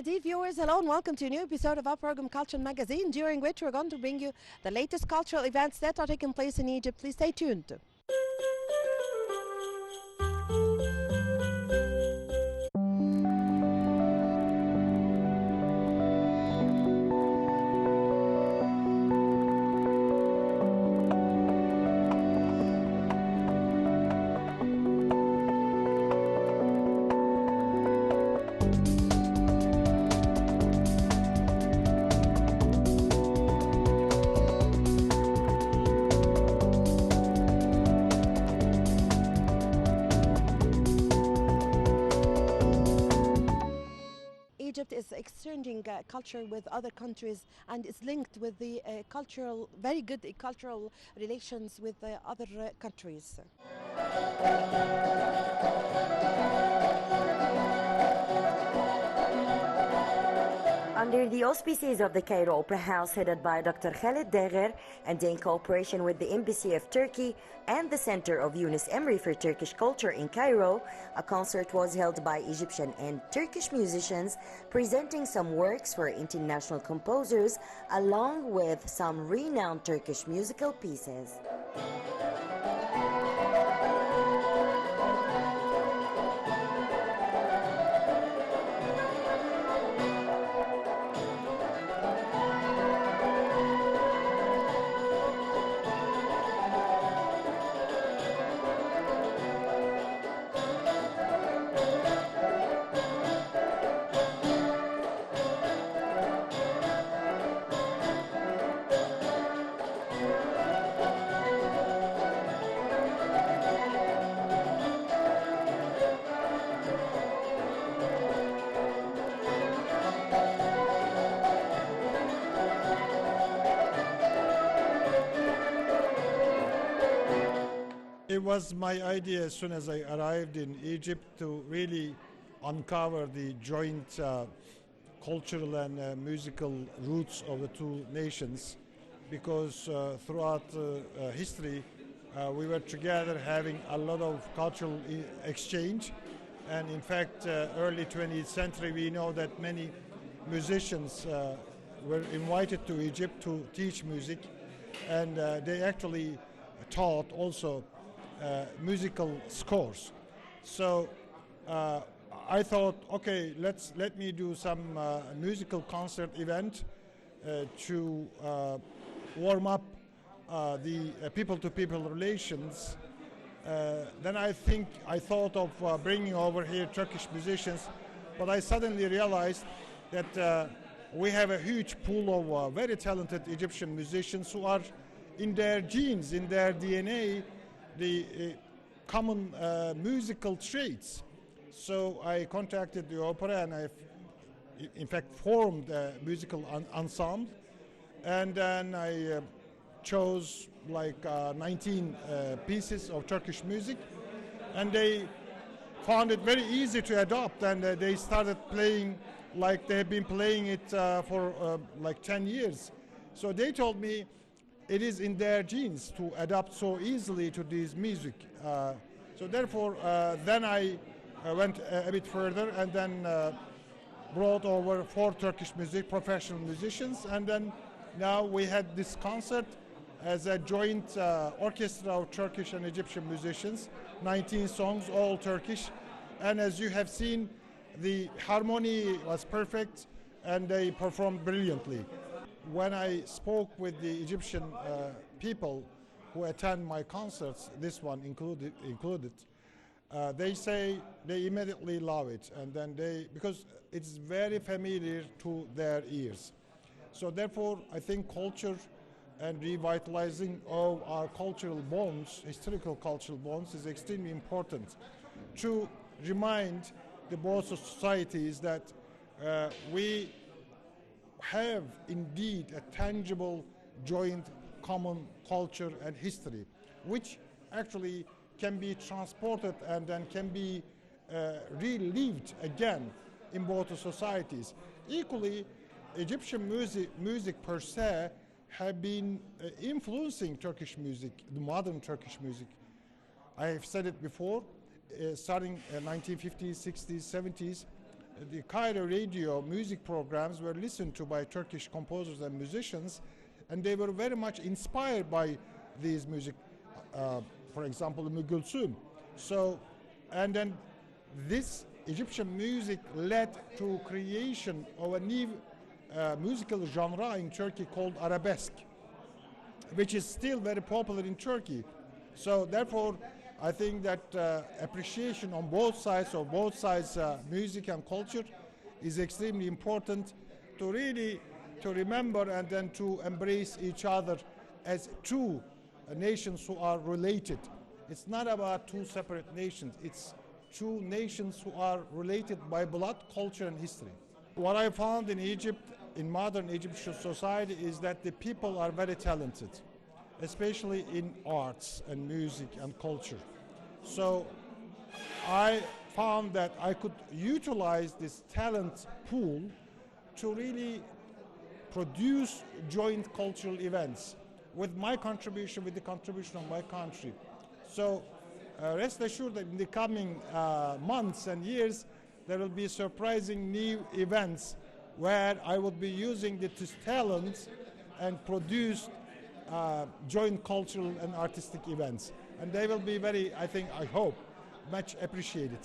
Dear viewers, hello and welcome to a new episode of our program Culture Magazine, during which we're going to bring you the latest cultural events that are taking place in Egypt. Please stay tuned. Egypt is exchanging culture with other countries and is linked with the very good cultural relations with other countries. Under the auspices of the Cairo Opera House, headed by Dr. Khaled Dagher, and in cooperation with the Embassy of Turkey and the Center of Yunus Emri for Turkish Culture in Cairo, a concert was held by Egyptian and Turkish musicians, presenting some works for international composers, along with some renowned Turkish musical pieces. It was my idea as soon as I arrived in Egypt to really uncover the joint cultural and musical roots of the two nations, because throughout history we were together having a lot of cultural exchange, and in fact early 20th century we know that many musicians were invited to Egypt to teach music, and they actually taught also musical scores. So I thought, okay, let me do some musical concert event to warm up the people-to-people relations. Then I thought of bringing over here Turkish musicians, but I suddenly realized that we have a huge pool of very talented Egyptian musicians who are in their genes, in their DNA, the common musical traits. So I contacted the opera, and I in fact formed a musical ensemble, and then I chose like 19 pieces of Turkish music, and they found it very easy to adopt, and they started playing like they have been playing it for like 10 years. So they told me it is in their genes to adapt so easily to this music. So therefore, then I went a bit further, and then brought over 4 Turkish professional musicians, and then now we had this concert as a joint orchestra of Turkish and Egyptian musicians, 19 songs, all Turkish, and as you have seen, the harmony was perfect, and they performed brilliantly. When I spoke with the Egyptian people who attend my concerts, this one included, they say they immediately love it, and then because it's very familiar to their ears. So therefore, I think culture and revitalizing of our cultural bonds, historical cultural bonds, is extremely important to remind the both societies that we have indeed a tangible joint common culture and history, which actually can be transported and then can be relived again in both the societies. Equally, Egyptian music per se have been influencing Turkish music, the modern Turkish music. I have said it before, starting 1950s, 60s, 70s, the Cairo radio music programs were listened to by Turkish composers and musicians, and they were very much inspired by these music. For example, Gulsum. So, and then this Egyptian music led to creation of a new musical genre in Turkey called arabesque, which is still very popular in Turkey. So therefore, I think that appreciation on both sides of music and culture is extremely important to really to remember and then to embrace each other as two nations who are related. It's not about two separate nations. It's two nations who are related by blood, culture, and history. What I found in Egypt, in modern Egyptian society, is that the people are very talented, especially in arts and music and culture. So I found that I could utilize this talent pool to really produce joint cultural events with my contribution, with the contribution of my country. So rest assured that in the coming months and years, there will be surprising new events where I would be using this talent and produce joint cultural and artistic events. And they will be very, I hope, much appreciated.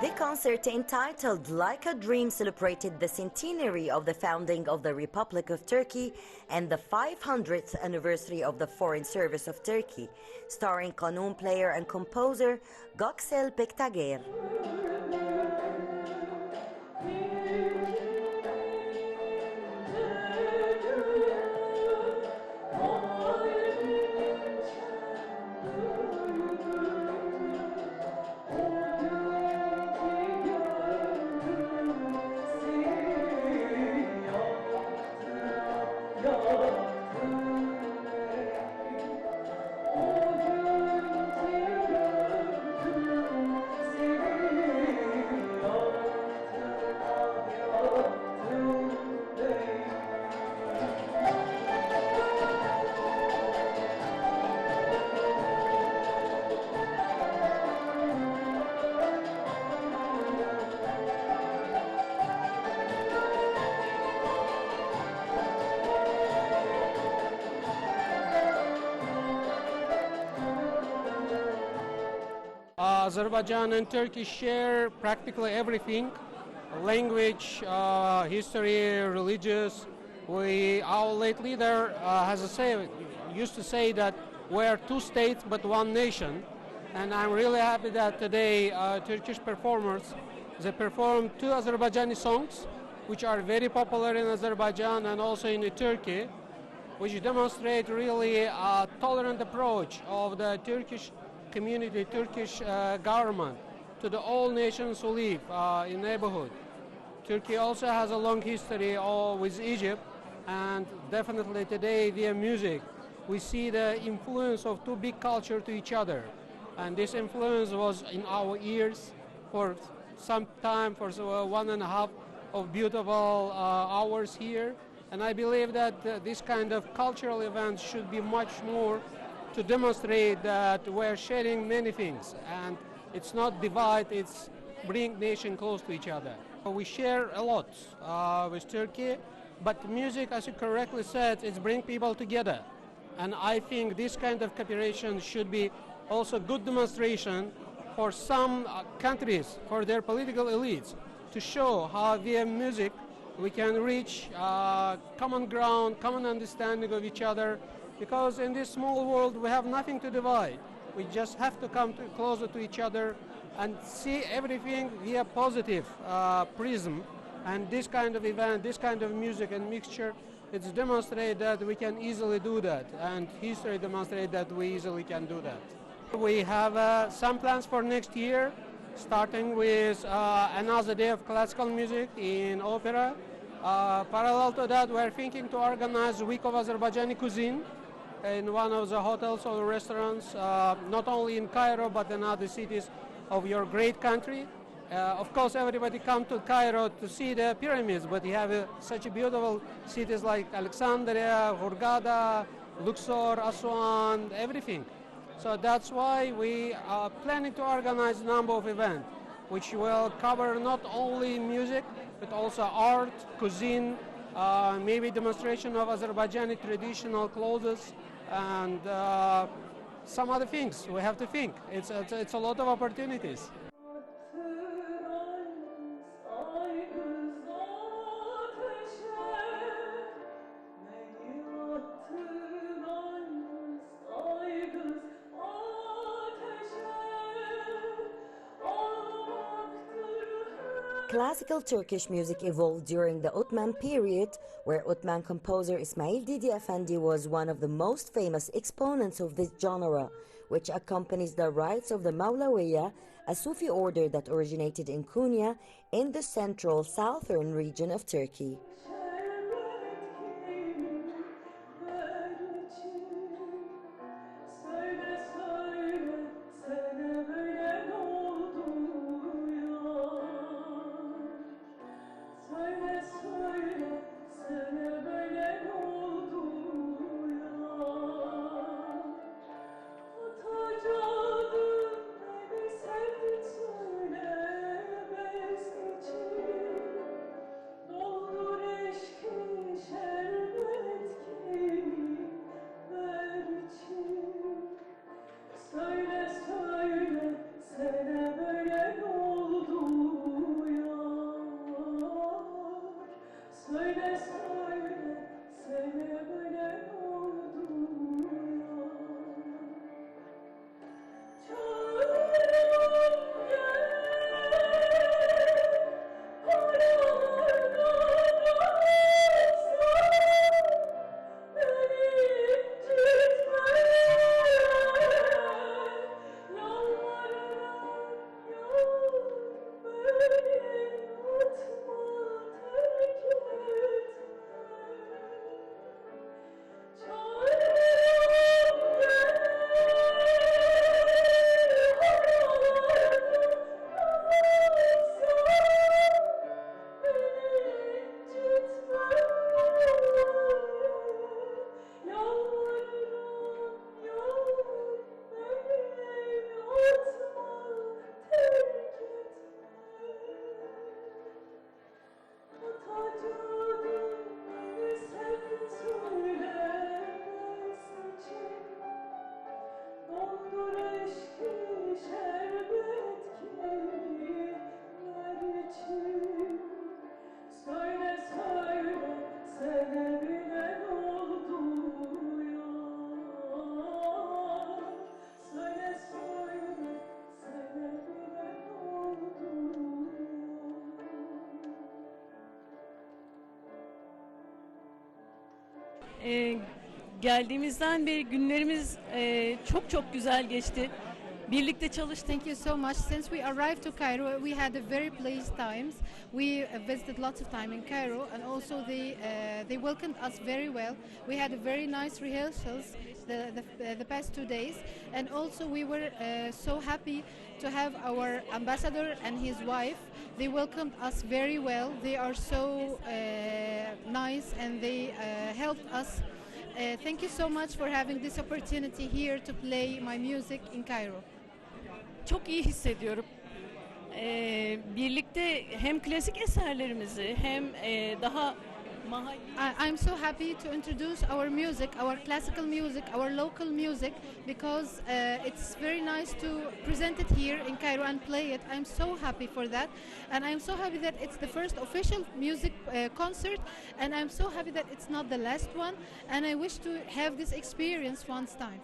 The concert entitled Like a Dream celebrated the centenary of the founding of the Republic of Turkey and the 500th anniversary of the Foreign Service of Turkey, starring qanun player and composer Göksel Bektager. Azerbaijan and Turkey share practically everything: language, history, religious. Our late leader used to say that we are two states but one nation, and I'm really happy that today Turkish performers, they performed two Azerbaijani songs which are very popular in Azerbaijan and also in Turkey, which demonstrate really a tolerant approach of the Turkish community, Turkish government to the all nations who live in neighborhood. Turkey also has a long history with Egypt, and definitely today via music we see the influence of two big cultures to each other, and this influence was in our ears for some time, for 1.5 of beautiful hours here, and I believe that this kind of cultural events should be much more to demonstrate that we're sharing many things, and it's not divide, it's bring nation close to each other. We share a lot with Turkey, but music, as you correctly said, it's bring people together. And I think this kind of cooperation should be also good demonstration for some countries, for their political elites, to show how via music we can reach common ground, common understanding of each other. Because in this small world we have nothing to divide. We just have to come closer to each other and see everything via positive prism. And this kind of event, this kind of music and mixture, it's demonstrated that we can easily do that. And history demonstrates that we easily can do that. We have some plans for next year, starting with another day of classical music in opera. Parallel to that, we're thinking to organize a week of Azerbaijani cuisine in one of the hotels or restaurants, not only in Cairo but in other cities of your great country. Of course, everybody come to Cairo to see the pyramids, but you have such beautiful cities like Alexandria, Hurghada, Luxor, Aswan, everything. So that's why we are planning to organize a number of events, which will cover not only music, but also art, cuisine, maybe demonstration of Azerbaijani traditional clothes, and some other things. We have to think. It's a lot of opportunities. Classical Turkish music evolved during the Ottoman period, where Ottoman composer Ismail Didi Effendi was one of the most famous exponents of this genre, which accompanies the rites of the Mevleviya, a Sufi order that originated in Konya in the central southern region of Turkey. Geldiğimizden beri günlerimiz çok çok güzel geçti. Birlikte çalıştık. Thank you so much. Since we arrived to Cairo, we had a very pleasant times. We visited lots of time in Cairo, and also they welcomed us very well. We had a very nice rehearsals the past 2 days, and also we were so happy to have our ambassador and his wife. They welcomed us very well. They are so nice, and they helped us. Thank you so much for having this opportunity here to play my music in Cairo. Çok iyi hissediyorum. Birlikte hem klasik eserlerimizi hem daha mahalli... I'm so happy to introduce our music, our classical music, our local music, because it's very nice to present it here in Cairo and play it. I'm so happy for that, and I'm so happy that it's the first official music concert, and I'm so happy that it's not the last one, and I wish to have this experience once time.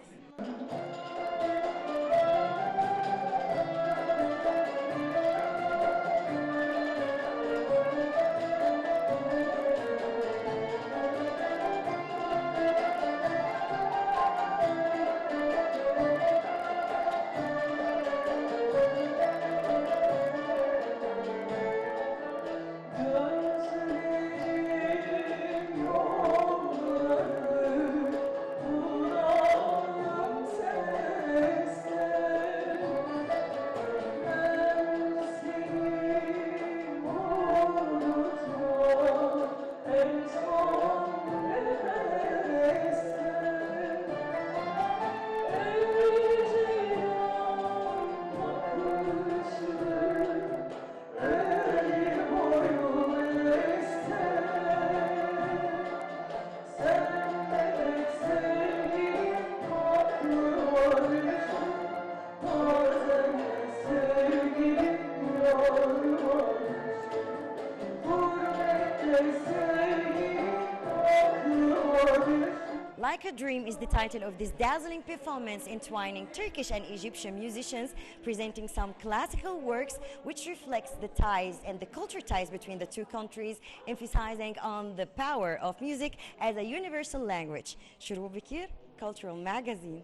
Like a Dream is the title of this dazzling performance entwining Turkish and Egyptian musicians presenting some classical works which reflects the ties and the culture ties between the two countries, emphasizing on the power of music as a universal language. Shurou Bekir, Cultural Magazine.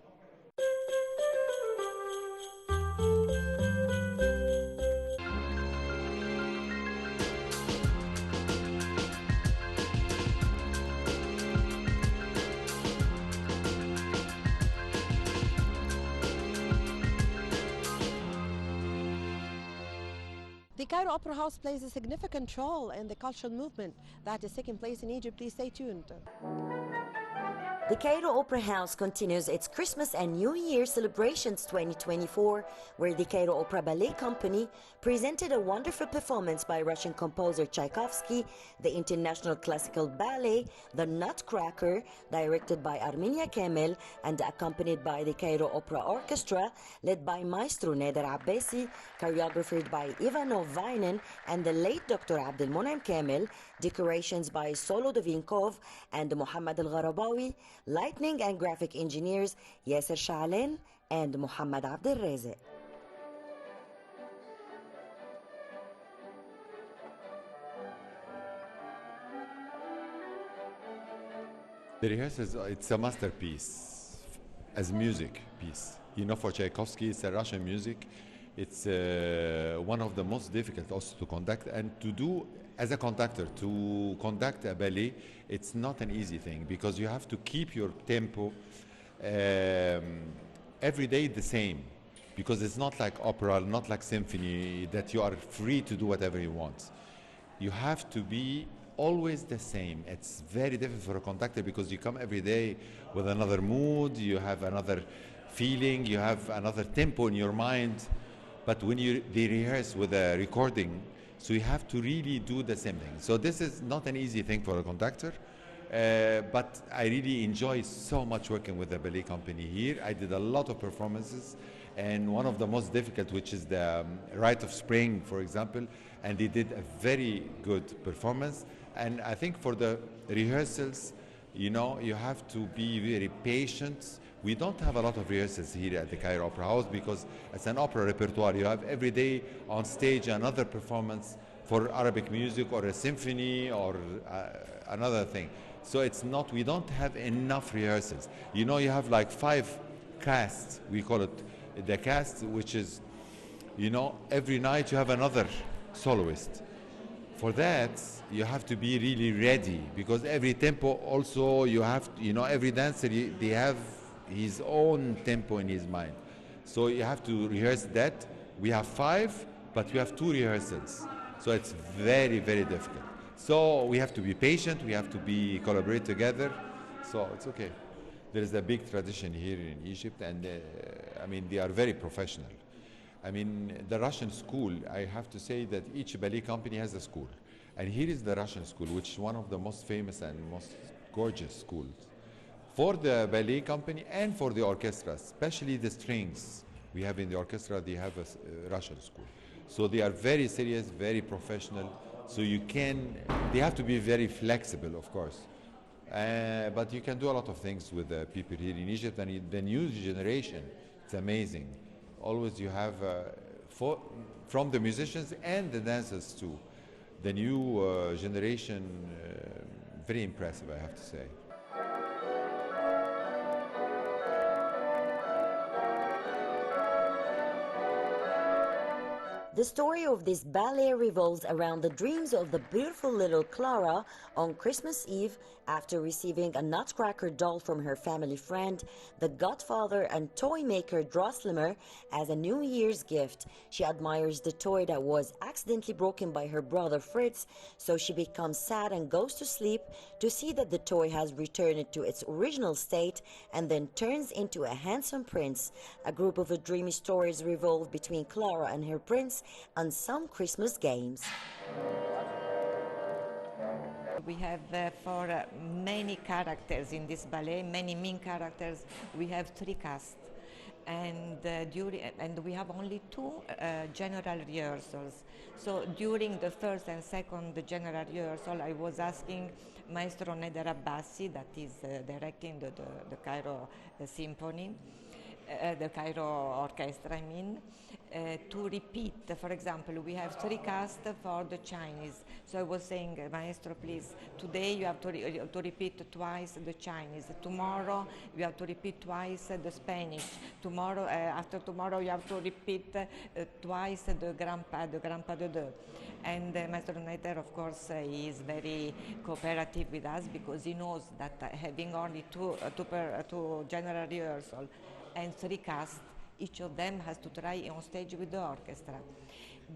The Cairo Opera House plays a significant role in the cultural movement that is taking place in Egypt. Please stay tuned. The Cairo Opera House continues its Christmas and New Year celebrations 2024, where the Cairo Opera Ballet Company presented a wonderful performance by Russian composer Tchaikovsky, the International Classical Ballet, The Nutcracker, directed by Armenia Kamel and accompanied by the Cairo Opera Orchestra, led by Maestro Nader Abbasi, choreographed by Ivanov Vainen and the late Dr. Abdelmonem Kamel, decorations by Solo Dovinkov and Mohammad Al-Gharabawi, lighting and graphic engineers Yasser Sha'alen and Mohammad Abdel Rezik. The rehearsals, it's a masterpiece as music piece. You know, for Tchaikovsky, it's a Russian music. It's one of the most difficult also to conduct and to do as a conductor. To conduct a ballet, it's not an easy thing because you have to keep your tempo every day the same, because it's not like opera, not like symphony that you are free to do whatever you want. You have to be always the same. It's very difficult for a conductor because you come every day with another mood, you have another feeling, you have another tempo in your mind. But when they rehearse with a recording, so you have to really do the same thing. So this is not an easy thing for a conductor, but I really enjoy so much working with the ballet company here. I did a lot of performances, and one of the most difficult, which is the Rite of Spring, for example, and they did a very good performance. And I think for the rehearsals, you know, you have to be very patient. We don't have a lot of rehearsals here at the Cairo Opera House because it's an opera repertoire. You have every day on stage another performance for Arabic music or a symphony or another thing. So it's not, we don't have enough rehearsals. You know, you have like 5 casts, we call it the cast, which is, you know, every night you have another soloist. For that, you have to be really ready because every tempo also you have, you know, every dancer, they have his own tempo in his mind. So you have to rehearse that. We have 5, but we have 2 rehearsals. So it's very, very difficult. So we have to be patient, we have to collaborate together. So it's okay. There is a big tradition here in Egypt, and I mean, they are very professional. I mean, the Russian school, I have to say that each ballet company has a school. And here is the Russian school, which is one of the most famous and most gorgeous schools for the ballet company and for the orchestra, especially the strings. We have in the orchestra, they have a Russian school. So they are very serious, very professional. So they have to be very flexible, of course. But you can do a lot of things with the people here in Egypt, and the new generation, it's amazing. Always you have, from the musicians and the dancers too, the new generation, very impressive, I have to say. The story of this ballet revolves around the dreams of the beautiful little Clara on Christmas Eve after receiving a Nutcracker doll from her family friend, the godfather and toy maker Drosselmer, as a New Year's gift. She admires the toy that was accidentally broken by her brother Fritz, so she becomes sad and goes to sleep to see that the toy has returned to its original state and then turns into a handsome prince. A group of dreamy stories revolve between Clara and her prince and some Christmas games. We have for many characters in this ballet, many main characters, we have 3 casts. and we have only two general rehearsals. So during the first and second general rehearsal, I was asking Maestro Neder Abbasi, that is directing the Cairo Symphony, the Cairo Orchestra, I mean, to repeat. For example, we have three casts for the Chinese. So I was saying, Maestro, please, today you have to repeat twice the Chinese. Tomorrow you have to repeat twice the Spanish. Tomorrow, after tomorrow, you have to repeat twice the Grandpa de Deux. And Maestro Neder, of course, is very cooperative with us because he knows that having only two general rehearsal and three casts, each of them has to try on stage with the orchestra.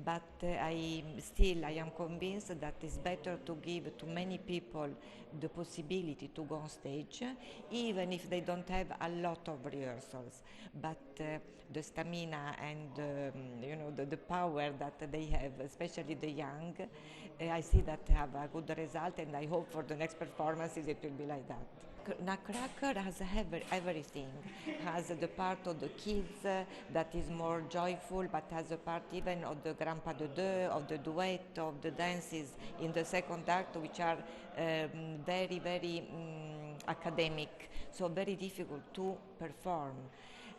But I am convinced that it's better to give to many people the possibility to go on stage, even if they don't have a lot of rehearsals. But the stamina and the power that they have, especially the young, I see that have a good result, and I hope for the next performances it will be like that. Nutcracker has everything. Has the part of the kids that is more joyful, but has a part even of the Grandpa de Deux, of the duet, of the dances in the second act, which are very, very academic, so very difficult to perform.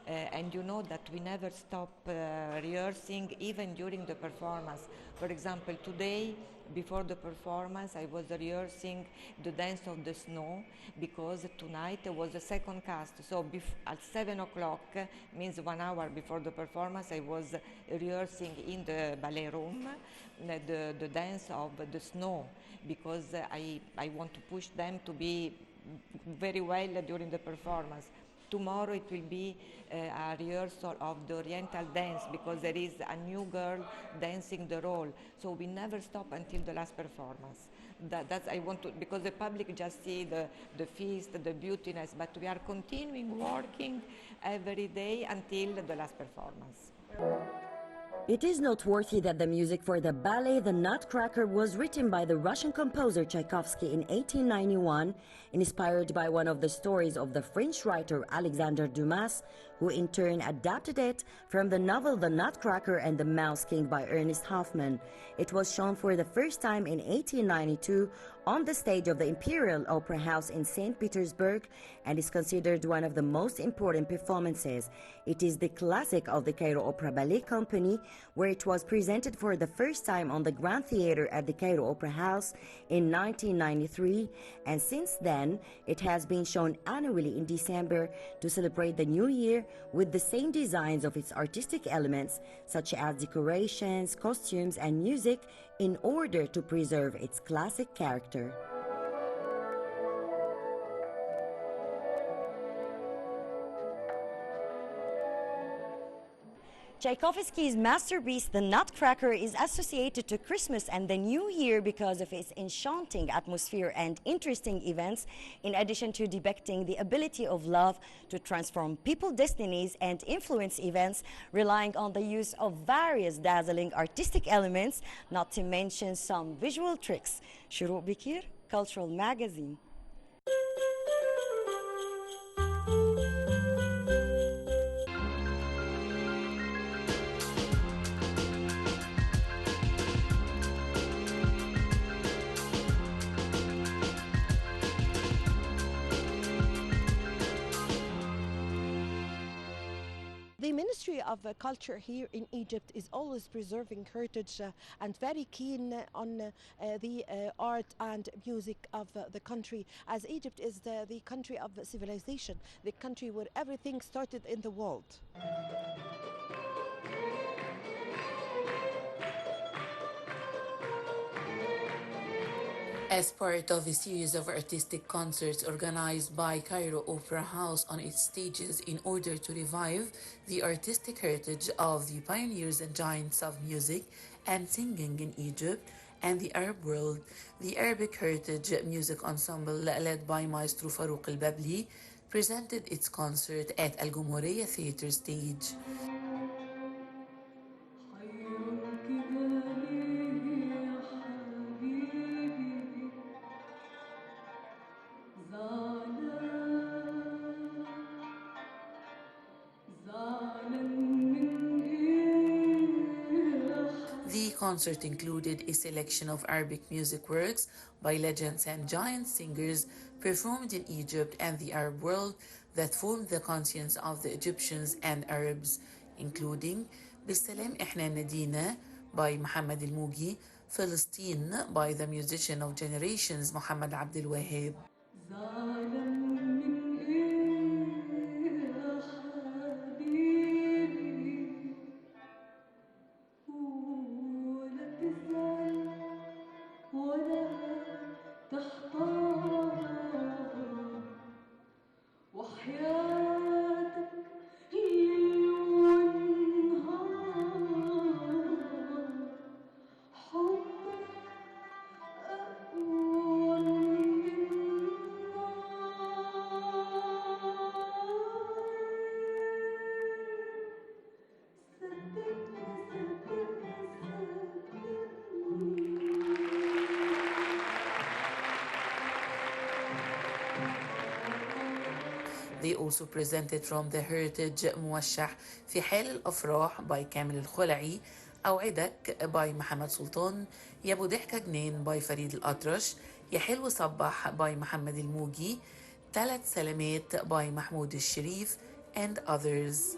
And you know that we never stop rehearsing even during the performance. For example, today, before the performance, I was rehearsing the Dance of the Snow because tonight was the second cast. So at 7 o'clock, means 1 hour before the performance, I was rehearsing in the ballet room the Dance of the Snow because I want to push them to be very well during the performance. Tomorrow it will be a rehearsal of the Oriental dance because there is a new girl dancing the role. So we never stop until the last performance. That's I want to, because the public just see the feast, the beautiness, but we are continuing working every day until the last performance. It is noteworthy that the music for the ballet The Nutcracker was written by the Russian composer Tchaikovsky in 1891, inspired by one of the stories of the French writer Alexandre Dumas, who in turn adapted it from the novel The Nutcracker and the Mouse King by Ernest Hoffmann. It was shown for the first time in 1892 on the stage of the Imperial Opera House in St. Petersburg and is considered one of the most important performances. It is the classic of the Cairo Opera Ballet Company, where it was presented for the first time on the Grand Theatre at the Cairo Opera House in 1993, and since then it has been shown annually in December to celebrate the new year with the same designs of its artistic elements such as decorations, costumes and music in order to preserve its classic character. Tchaikovsky's masterpiece, The Nutcracker, is associated to Christmas and the New Year because of its enchanting atmosphere and interesting events, in addition to depicting the ability of love to transform people's destinies and influence events, relying on the use of various dazzling artistic elements, not to mention some visual tricks. Shuruq Bikir, Cultural Magazine. The Ministry of Culture here in Egypt is always preserving heritage and very keen on the art and music of the country, as Egypt is the country of civilization, the country where everything started in the world. As part of a series of artistic concerts organized by Cairo Opera House on its stages in order to revive the artistic heritage of the pioneers and giants of music and singing in Egypt and the Arab world, the Arabic Heritage Music Ensemble, led by Maestro Farouk Al-Babli, presented its concert at Al Gomorrah Theatre stage. Zalem concert included a selection of Arabic music works by legends and giant singers performed in Egypt and the Arab world that formed the conscience of the Egyptians and Arabs, including Bissalam Ihna Nadina by Muhammad al-Mugi, Philistine by the musician of generations Muhammad Abdul Wahab. They also presented from the heritage موشح في حال الأفراح by كامل الخلعي، أوعدك by محمد سلطان، يا أبو ضحكة جنين by فريد الأطرش، يا حلو صبح by محمد الموجي، 3 سلامات by محمود الشريف and others.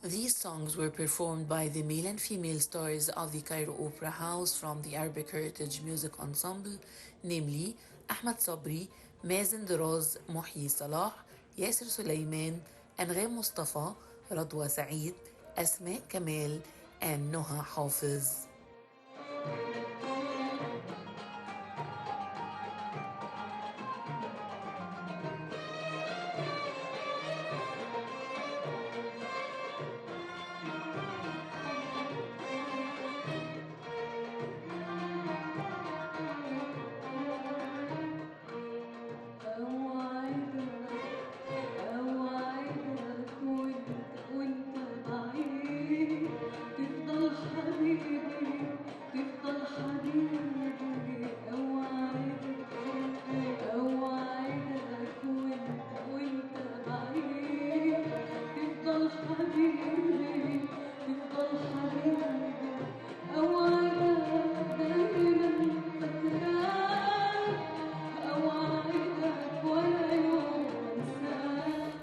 These songs were performed by the male and female stars of the Cairo Opera House from the Arabic Heritage Music Ensemble, namely Ahmed Sabri, Mazen Deroz, Mohyi Salah, Yasser Suleiman, Angham Mustafa, Radwa Saeed, Asma Kamal, and Noha Hafiz.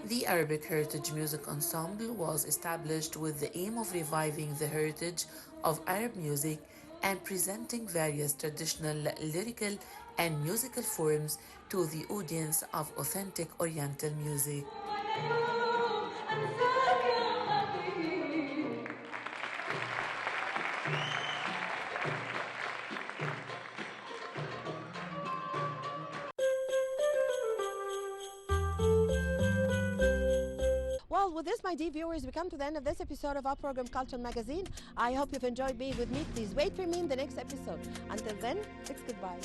The Arabic Heritage Music Ensemble was established with the aim of reviving the heritage of Arab music and presenting various traditional lyrical and musical forms to the audience of authentic Oriental music. Well, with this, my dear viewers, we come to the end of this episode of our program, Culture Magazine. I hope you've enjoyed being with me. Please wait for me in the next episode. Until then, it's goodbye.